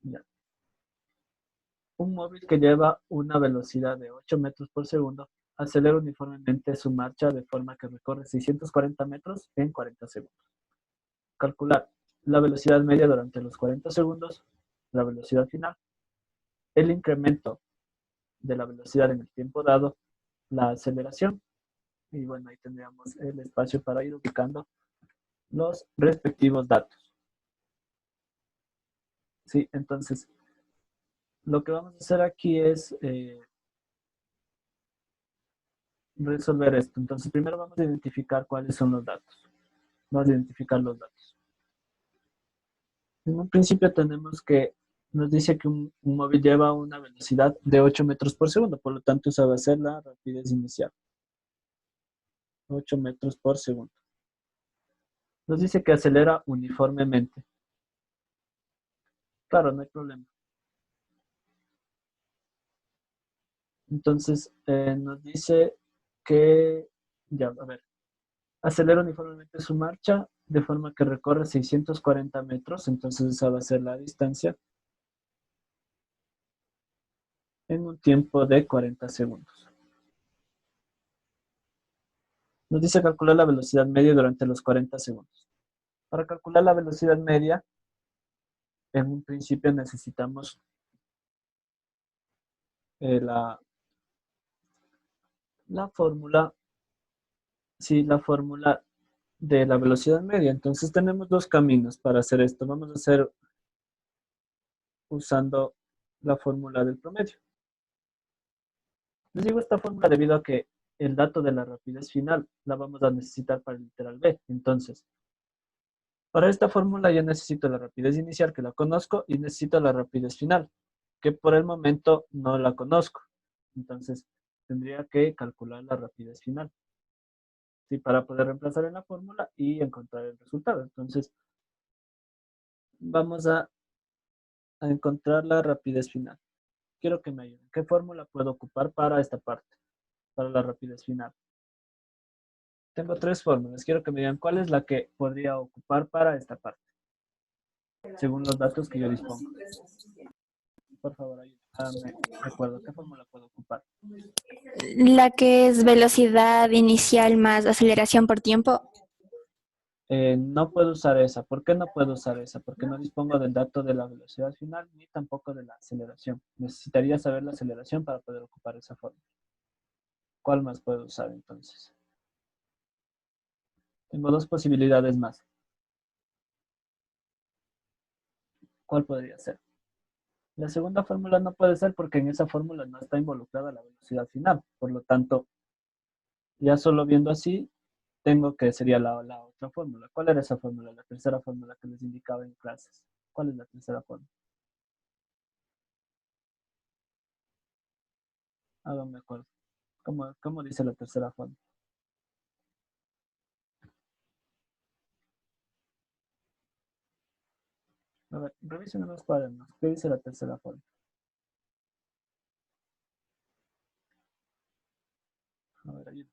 Ya. Un móvil que lleva una velocidad de 8 metros por segundo acelera uniformemente su marcha de forma que recorre 640 metros en 40 segundos. Calcular la velocidad media durante los 40 segundos, la velocidad final, el incremento de la velocidad en el tiempo dado, la aceleración, y bueno, ahí tendríamos el espacio para ir ubicando los respectivos datos. Sí, entonces, lo que vamos a hacer aquí es resolver esto. Entonces, primero vamos a identificar cuáles son los datos. Vamos a identificar los datos. En un principio tenemos que, nos dice que un móvil lleva una velocidad de 8 metros por segundo, por lo tanto esa va a ser la rapidez inicial. 8 metros por segundo. Nos dice que acelera uniformemente. Claro, no hay problema. Entonces, nos dice que, ya, a ver, acelera uniformemente su marcha de forma que recorre 640 metros, entonces esa va a ser la distancia en un tiempo de 40 segundos. Nos dice calcular la velocidad media durante los 40 segundos. Para calcular la velocidad media, en un principio necesitamos la fórmula, sí, la fórmula de la velocidad media. Entonces tenemos dos caminos para hacer esto. Vamos a hacer usando la fórmula del promedio. Les digo esta fórmula debido a que el dato de la rapidez final la vamos a necesitar para el literal B. Entonces, para esta fórmula yo necesito la rapidez inicial, que la conozco, y necesito la rapidez final, que por el momento no la conozco. Entonces, tendría que calcular la rapidez final, ¿sí? Para poder reemplazar en la fórmula y encontrar el resultado. Entonces, vamos a encontrar la rapidez final. Quiero que me ayuden. ¿Qué fórmula puedo ocupar para esta parte? Para la rapidez final. Tengo tres fórmulas. Quiero que me digan cuál es la que podría ocupar para esta parte, según los datos que yo dispongo. Por favor, ayúdame. Recuerdo, ¿qué fórmula puedo ocupar? La que es velocidad inicial más aceleración por tiempo. No puedo usar esa. ¿Por qué no puedo usar esa? Porque no dispongo del dato de la velocidad final ni tampoco de la aceleración. Necesitaría saber la aceleración para poder ocupar esa fórmula. ¿Cuál más puedo usar entonces? Tengo dos posibilidades más. ¿Cuál podría ser? La segunda fórmula no puede ser porque en esa fórmula no está involucrada la velocidad final. Por lo tanto, ya solo viendo así, tengo que sería la otra fórmula. ¿Cuál era esa fórmula? La tercera fórmula que les indicaba en clases. ¿Cuál es la tercera fórmula? Háganme acuerdo. ¿Cómo dice la tercera fórmula? A ver, revisen en los cuadernos. ¿Qué dice la tercera fórmula? A ver, ayuda.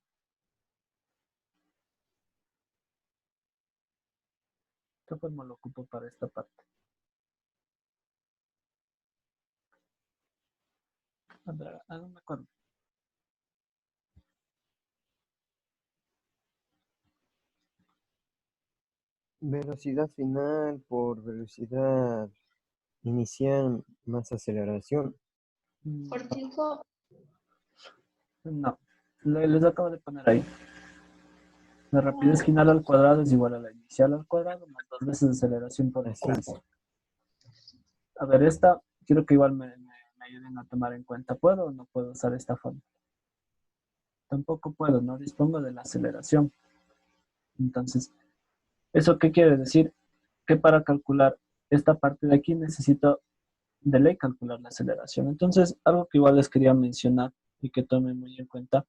¿Qué fórmula ocupo para esta parte? A ver, háganme acuerdo. Velocidad final por velocidad inicial más aceleración. Por tiempo. No, les acabo de poner ahí. La rapidez final al cuadrado es igual a la inicial al cuadrado más 2 veces aceleración por distancia. A ver, esta quiero que igual me ayuden a tomar en cuenta. ¿Puedo o no puedo usar esta fórmula? Tampoco puedo, no dispongo de la aceleración. Entonces, ¿eso qué quiere decir? Que para calcular esta parte de aquí necesito de ley calcular la aceleración. Entonces, algo que igual les quería mencionar y que tomen muy en cuenta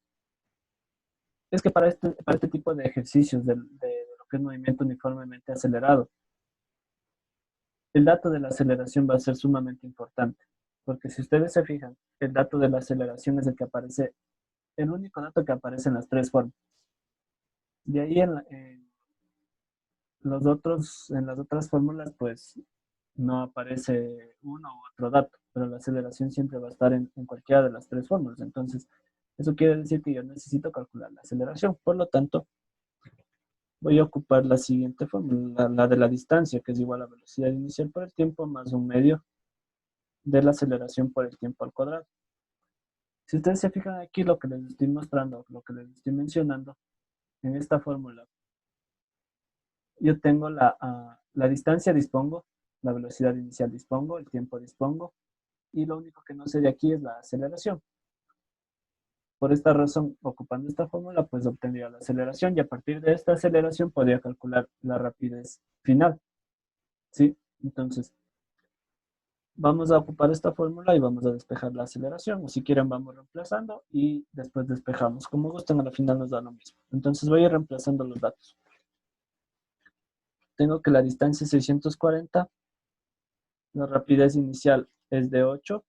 es que para este tipo de ejercicios de lo que es movimiento uniformemente acelerado, el dato de la aceleración va a ser sumamente importante. Porque si ustedes se fijan, el dato de la aceleración es el que aparece, el único dato que aparece en las tres formas. De ahí en las otras fórmulas, pues no aparece uno u otro dato, pero la aceleración siempre va a estar en cualquiera de las tres fórmulas. Entonces, eso quiere decir que yo necesito calcular la aceleración. Por lo tanto, voy a ocupar la siguiente fórmula, la de la distancia, que es igual a velocidad inicial por el tiempo más un medio de la aceleración por el tiempo al cuadrado. Si ustedes se fijan aquí, lo que les estoy mostrando, lo que les estoy mencionando, en esta fórmula, yo tengo la distancia, dispongo, la velocidad inicial dispongo, el tiempo dispongo, y lo único que no sé de aquí es la aceleración. Por esta razón, ocupando esta fórmula, pues obtendría la aceleración y a partir de esta aceleración podría calcular la rapidez final. ¿Sí? Entonces, vamos a ocupar esta fórmula y vamos a despejar la aceleración. O si quieren, vamos reemplazando y después despejamos. Como gusten, a la final nos da lo mismo. Entonces, voy a ir reemplazando los datos. Tengo que la distancia es 640, la rapidez inicial es de 8,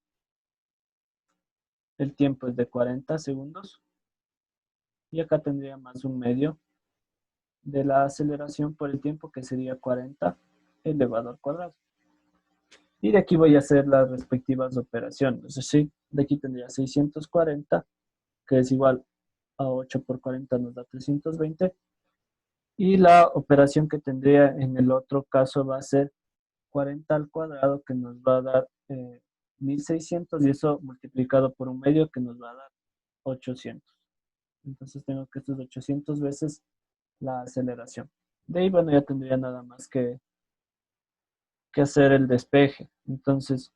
el tiempo es de 40 segundos y acá tendría más un medio de la aceleración por el tiempo, que sería 40 elevado al cuadrado. Y de aquí voy a hacer las respectivas operaciones. Es decir, de aquí tendría 640, que es igual a 8 por 40 nos da 320. Y la operación que tendría en el otro caso va a ser 40 al cuadrado, que nos va a dar 1600, y eso multiplicado por un medio que nos va a dar 800. Entonces tengo que estos 800 veces la aceleración. De ahí, bueno, ya tendría nada más que hacer el despeje. Entonces,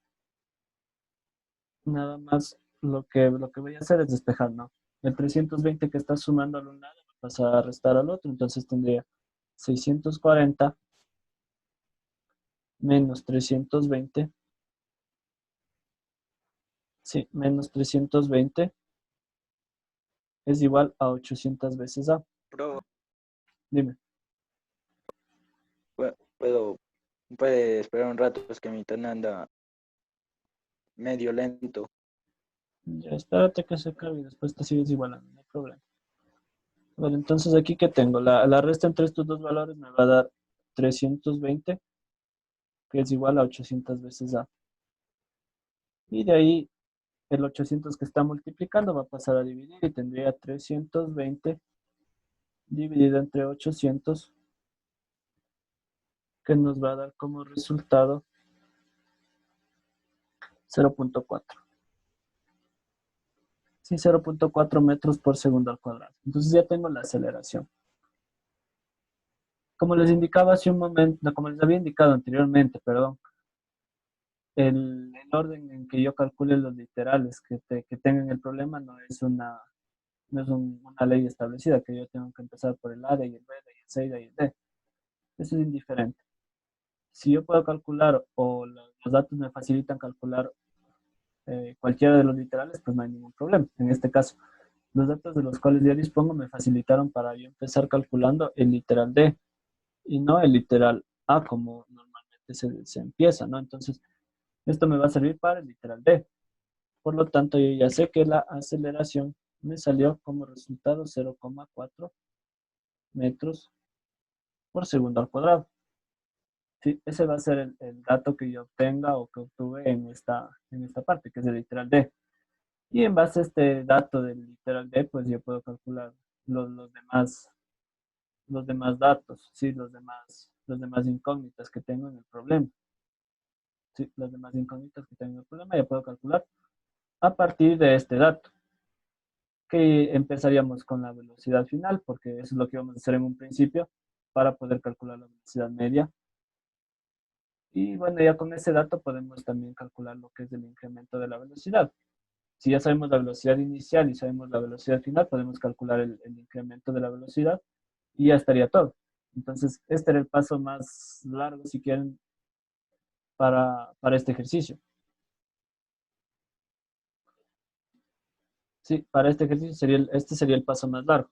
nada más lo que voy a hacer es despejar, ¿no? El 320 que está sumando al un lado va a pasar a restar al otro, entonces tendría 640 menos 320, sí, menos 320 es igual a 800 veces A. Bro, Dime. puedo, puede esperar un rato, es que mi internet anda medio lento. Ya, espérate que se acabe y después te sigues igualando, no hay problema. Bueno, entonces aquí que tengo, la resta entre estos dos valores me va a dar 320, que es igual a 800 veces A. Y de ahí el 800 que está multiplicando va a pasar a dividir y tendría 320 dividido entre 800, que nos va a dar como resultado 0.4. Sí, 0.4 metros por segundo al cuadrado. Entonces ya tengo la aceleración. Como les indicaba hace un momento, como les había indicado anteriormente, perdón, el orden en que yo calcule los literales que tengan el problema no es una ley establecida, que yo tengo que empezar por el A, de ahí el B, de ahí el C, de ahí el D. Eso es indiferente. Si yo puedo calcular o los datos me facilitan calcular cualquiera de los literales, pues no hay ningún problema. En este caso, los datos de los cuales yo dispongo me facilitaron para yo empezar calculando el literal D y no el literal A, como normalmente se empieza, ¿no? Entonces, esto me va a servir para el literal D. Por lo tanto, yo ya sé que la aceleración me salió como resultado 0,4 metros por segundo al cuadrado. Sí, ese va a ser el dato que yo obtenga o que obtuve en esta parte, que es el literal D. Y en base a este dato del literal D, pues yo puedo calcular los demás datos, sí, los demás incógnitas que tengo en el problema. Sí, las demás incógnitas que tengo en el problema ya puedo calcular a partir de este dato, que empezaríamos con la velocidad final, porque eso es lo que vamos a hacer en un principio para poder calcular la velocidad media. Y bueno, ya con ese dato podemos también calcular lo que es el incremento de la velocidad. Si ya sabemos la velocidad inicial y sabemos la velocidad final, podemos calcular el incremento de la velocidad y ya estaría todo. Entonces, este era el paso más largo, si quieren, para este ejercicio. Sí, para este ejercicio este sería el paso más largo.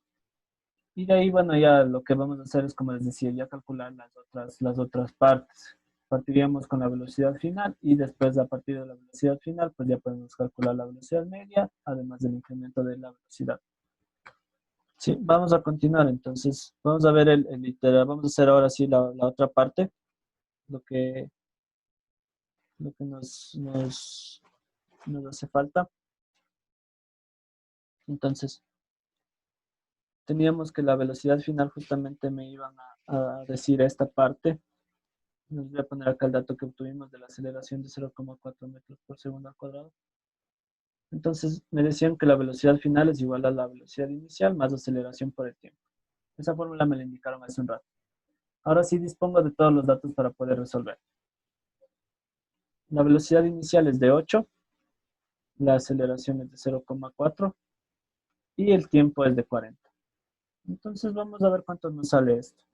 Y de ahí, bueno, ya lo que vamos a hacer es, como les decía, ya calcular las otras partes. Partiríamos con la velocidad final y después, a partir de la velocidad final, pues ya podemos calcular la velocidad media, además del incremento de la velocidad. Sí, vamos a continuar entonces. Vamos a ver el literal. Vamos a hacer ahora sí la otra parte, lo que lo que nos hace falta. Entonces, teníamos que la velocidad final justamente me iban a decir esta parte. Les voy a poner acá el dato que obtuvimos de la aceleración de 0,4 metros por segundo al cuadrado. Entonces, me decían que la velocidad final es igual a la velocidad inicial más aceleración por el tiempo. Esa fórmula me la indicaron hace un rato. Ahora sí dispongo de todos los datos para poder resolver. La velocidad inicial es de 8, la aceleración es de 0,4 y el tiempo es de 40. Entonces vamos a ver cuánto nos sale esto.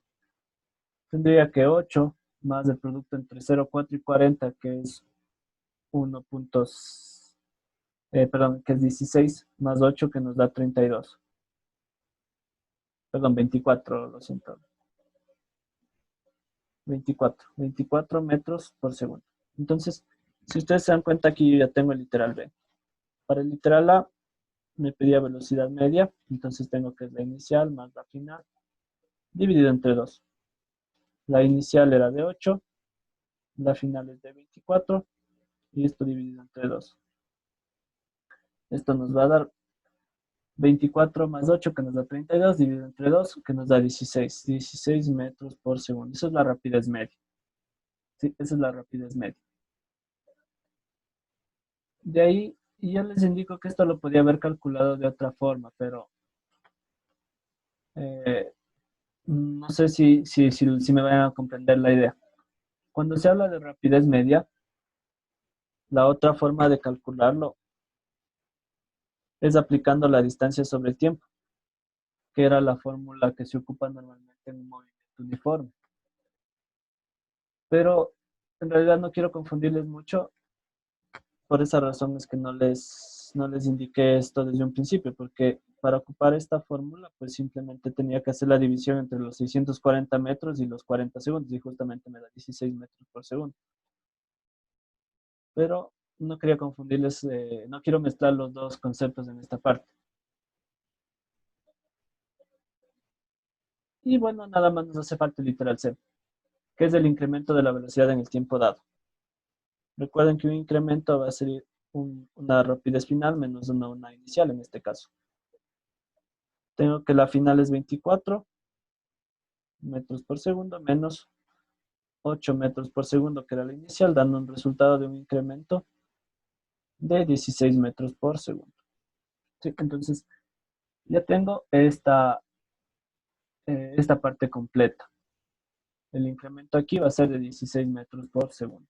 Tendría que 8 más el producto entre 0,4 y 40, que es 1. Que es 16, más 8, que nos da 32. Perdón, 24, lo siento. 24 metros por segundo. Entonces, si ustedes se dan cuenta, aquí yo ya tengo el literal B. Para el literal A me pedía velocidad media, entonces tengo que es la inicial más la final, dividido entre 2. La inicial era de 8, la final es de 24, y esto dividido entre 2. Esto nos va a dar 24 más 8, que nos da 32, dividido entre 2, que nos da 16. 16 metros por segundo. Esa es la rapidez media. Sí, esa es la rapidez media. De ahí, y yo les indico que esto lo podía haber calculado de otra forma, pero eh, no sé si me vayan a comprender la idea. Cuando se habla de rapidez media, la otra forma de calcularlo es aplicando la distancia sobre el tiempo, que era la fórmula que se ocupa normalmente en un movimiento uniforme. Pero en realidad no quiero confundirles mucho, por esa razón es que no les indiqué esto desde un principio, porque para ocupar esta fórmula, pues simplemente tenía que hacer la división entre los 640 metros y los 40 segundos, y justamente me da 16 metros por segundo. Pero no quería confundirles, no quiero mezclar los dos conceptos en esta parte. Y bueno, nada más nos hace falta el literal C, que es el incremento de la velocidad en el tiempo dado. Recuerden que un incremento va a ser una rapidez final menos una inicial en este caso. Tengo que la final es 24 metros por segundo menos 8 metros por segundo, que era la inicial, dando un resultado de un incremento de 16 metros por segundo. ¿Sí? Entonces, ya tengo esta parte completa. El incremento aquí va a ser de 16 metros por segundo.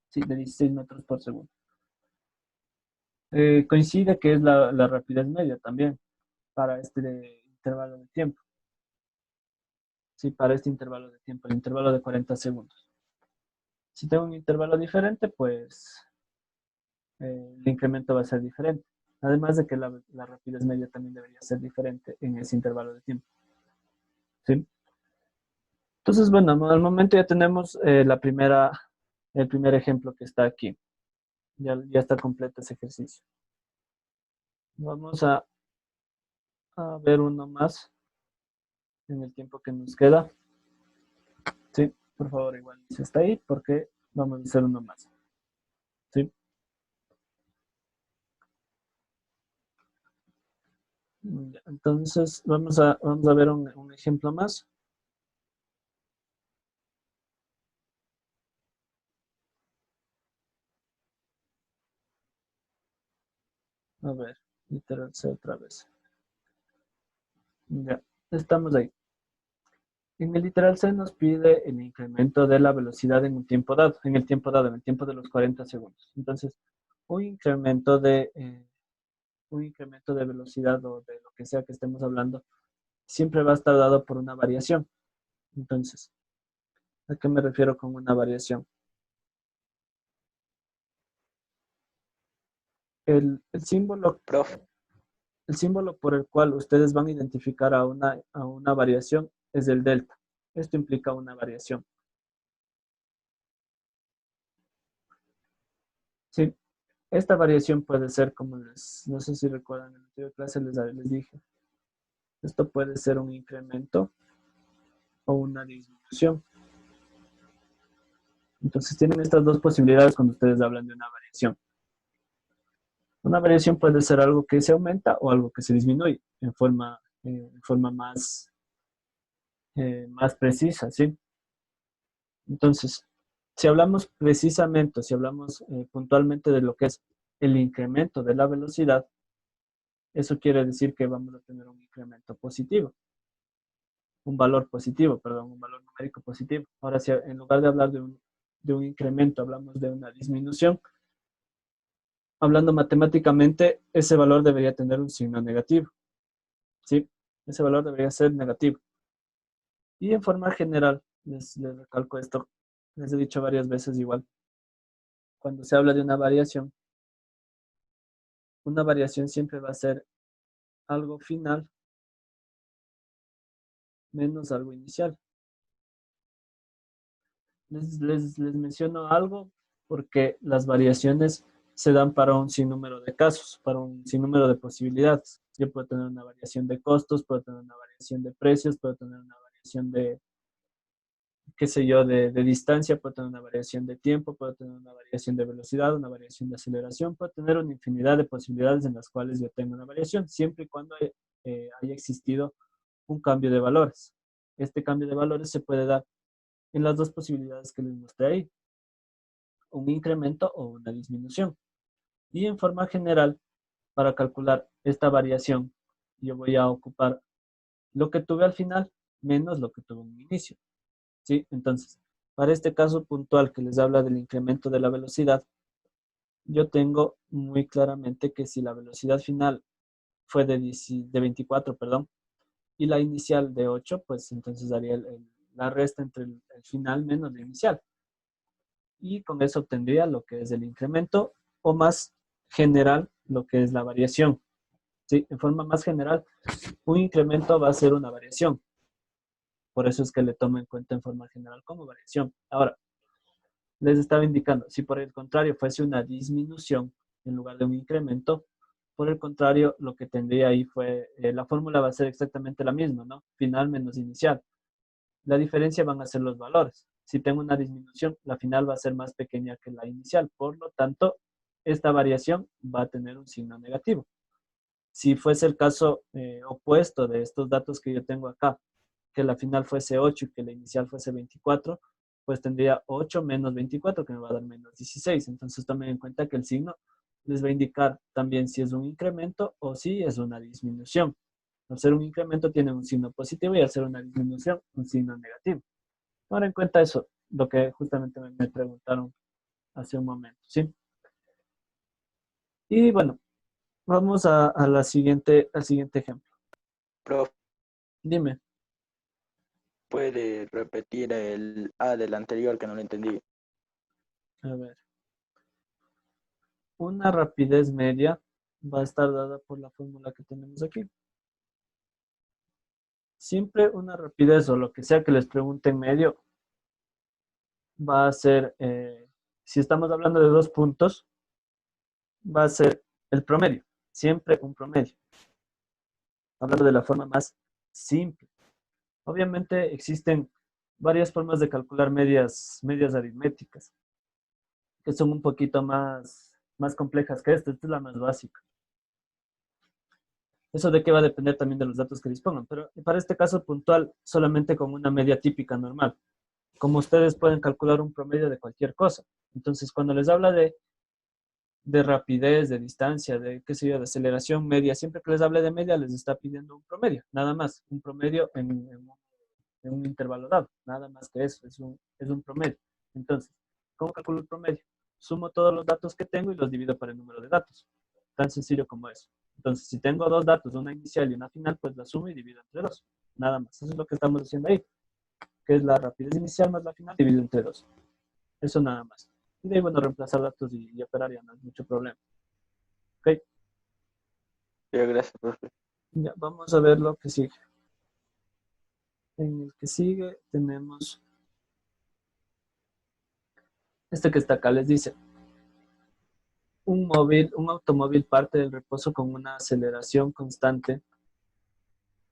Sí, de 16 metros por segundo. Coincide que es la rapidez media también para este intervalo de tiempo. Sí, para este intervalo de tiempo, el intervalo de 40 segundos. Si tengo un intervalo diferente, pues el incremento va a ser diferente. Además de que la rapidez media también debería ser diferente en ese intervalo de tiempo. ¿Sí? Entonces, bueno, al momento ya tenemos el primer ejemplo que está aquí. Ya está completo ese ejercicio. Vamos a ver uno más en el tiempo que nos queda. Sí, por favor, igual se está ahí porque vamos a hacer uno más. ¿Sí? Entonces, vamos a ver un ejemplo más. A ver, literal C otra vez. Ya, estamos ahí. En el literal C nos pide el incremento de la velocidad en un tiempo dado, en el tiempo dado, en el tiempo de los 40 segundos. Entonces, un incremento de, un incremento de velocidad o de lo que sea que estemos hablando, siempre va a estar dado por una variación. Entonces, ¿a qué me refiero con una variación? El símbolo, Prof, el símbolo por el cual ustedes van a identificar a una variación es el delta. Esto implica una variación. Sí, esta variación puede ser como no sé si recuerdan, en la anterior clase les dije, esto puede ser un incremento o una disminución. Entonces tienen estas dos posibilidades cuando ustedes hablan de una variación. Una variación puede ser algo que se aumenta o algo que se disminuye en forma más precisa, ¿sí? Entonces, si hablamos precisamente, si hablamos puntualmente de lo que es el incremento de la velocidad, eso quiere decir que vamos a tener un incremento positivo, un valor positivo, perdón, un valor numérico positivo. Ahora, si en lugar de hablar de un incremento, hablamos de una disminución, hablando matemáticamente, ese valor debería tener un signo negativo, ¿sí? Ese valor debería ser negativo. Y en forma general, les recalco esto, les he dicho varias veces igual, cuando se habla de una variación siempre va a ser algo final menos algo inicial. Les menciono algo porque las variaciones se dan para un sinnúmero de casos, para un sinnúmero de posibilidades. Yo puedo tener una variación de costos, puedo tener una variación de precios, puedo tener una variación de, qué sé yo, de distancia, puedo tener una variación de tiempo, puedo tener una variación de velocidad, una variación de aceleración, puedo tener una infinidad de posibilidades en las cuales yo tengo una variación, siempre y cuando haya existido un cambio de valores. Este cambio de valores se puede dar en las dos posibilidades que les mostré ahí, un incremento o una disminución. Y en forma general, para calcular esta variación, yo voy a ocupar lo que tuve al final menos lo que tuve en un inicio. ¿Sí? Entonces, para este caso puntual que les habla del incremento de la velocidad, yo tengo muy claramente que si la velocidad final fue de 24, perdón, y la inicial de 8, pues entonces daría la resta entre el final menos la inicial. Y con eso obtendría lo que es el incremento o más general lo que es la variación. ¿Sí? En forma más general, un incremento va a ser una variación. Por eso es que le tomo en cuenta en forma general como variación. Ahora, les estaba indicando, si por el contrario fuese una disminución en lugar de un incremento, por el contrario, lo que tendría ahí fue, la fórmula va a ser exactamente la misma, ¿no? Final menos inicial. La diferencia van a ser los valores. Si tengo una disminución, la final va a ser más pequeña que la inicial. Por lo tanto, esta variación va a tener un signo negativo. Si fuese el caso opuesto de estos datos que yo tengo acá, que la final fuese 8 y que la inicial fuese 24, pues tendría 8 menos 24, que me va a dar menos 16. Entonces tomen en cuenta que el signo les va a indicar también si es un incremento o si es una disminución. Al ser un incremento tiene un signo positivo y al ser una disminución un signo negativo. Ahora en cuenta eso, lo que justamente me preguntaron hace un momento, ¿sí? Y bueno, vamos al siguiente ejemplo. Profe, Dime. ¿puede repetir el A del anterior que no lo entendí? A ver. Una rapidez media va a estar dada por la fórmula que tenemos aquí. Siempre una rapidez o lo que sea que les pregunten medio va a ser, si estamos hablando de 2 puntos, va a ser el promedio. Siempre un promedio. Hablando de la forma más simple. Obviamente existen varias formas de calcular medias aritméticas, que son un poquito más complejas que esta. Esta es la más básica. Eso de qué va a depender también de los datos que dispongan, pero para este caso puntual, solamente con una media típica normal. Como ustedes pueden calcular un promedio de cualquier cosa. Entonces, cuando les habla de rapidez, de distancia, de qué sé yo, de aceleración media, siempre que les hable de media, les está pidiendo un promedio, nada más, un promedio en un intervalo dado, nada más que eso, es un promedio. Entonces, ¿cómo calculo el promedio? Sumo todos los datos que tengo y los divido por el número de datos. Tan sencillo como eso. Entonces, si tengo dos datos, una inicial y una final, pues la sumo y divido entre dos. Nada más. Eso es lo que estamos haciendo ahí, que es la rapidez inicial más la final dividido entre dos. Eso nada más. Y de ahí, bueno, reemplazar datos y operar ya no es mucho problema. Ok, Sí, gracias, profe. ya vamos a ver lo que sigue. En el que sigue tenemos este que está acá, les dice, un automóvil parte del reposo con una aceleración constante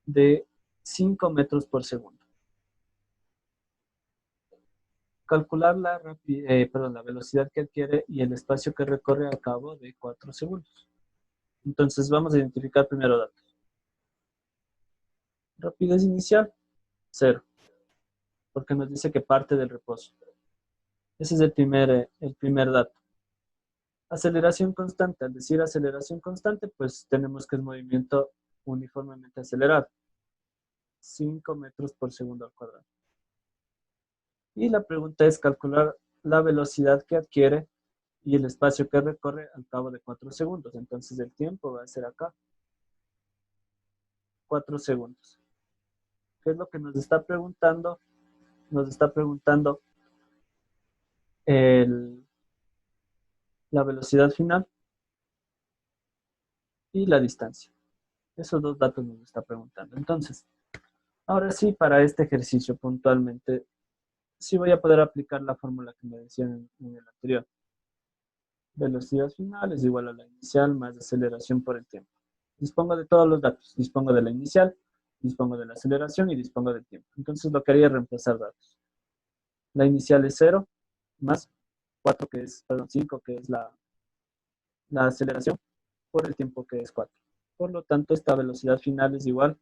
de 5 metros por segundo. calcular la velocidad que adquiere y el espacio que recorre al cabo de 4 segundos. Entonces vamos a identificar primero datos. Rapidez inicial, 0, porque nos dice que parte del reposo. Ese es el primer dato. Aceleración constante. Al decir aceleración constante, pues tenemos que es movimiento uniformemente acelerado. 5 metros por segundo al cuadrado. Y la pregunta es calcular la velocidad que adquiere y el espacio que recorre al cabo de 4 segundos. Entonces el tiempo va a ser acá. 4 segundos. ¿Qué es lo que nos está preguntando? Nos está preguntando la velocidad final y la distancia. Esos dos datos nos está preguntando. Entonces, ahora sí, para este ejercicio puntualmente, sí voy a poder aplicar la fórmula que me decían en el anterior. Velocidad final es igual a la inicial más aceleración por el tiempo. Dispongo de todos los datos. Dispongo de la inicial, dispongo de la aceleración y dispongo del tiempo. Entonces lo que haría es reemplazar datos. La inicial es 0 más 5 que es la aceleración por el tiempo que es 4. Por lo tanto, esta velocidad final es igual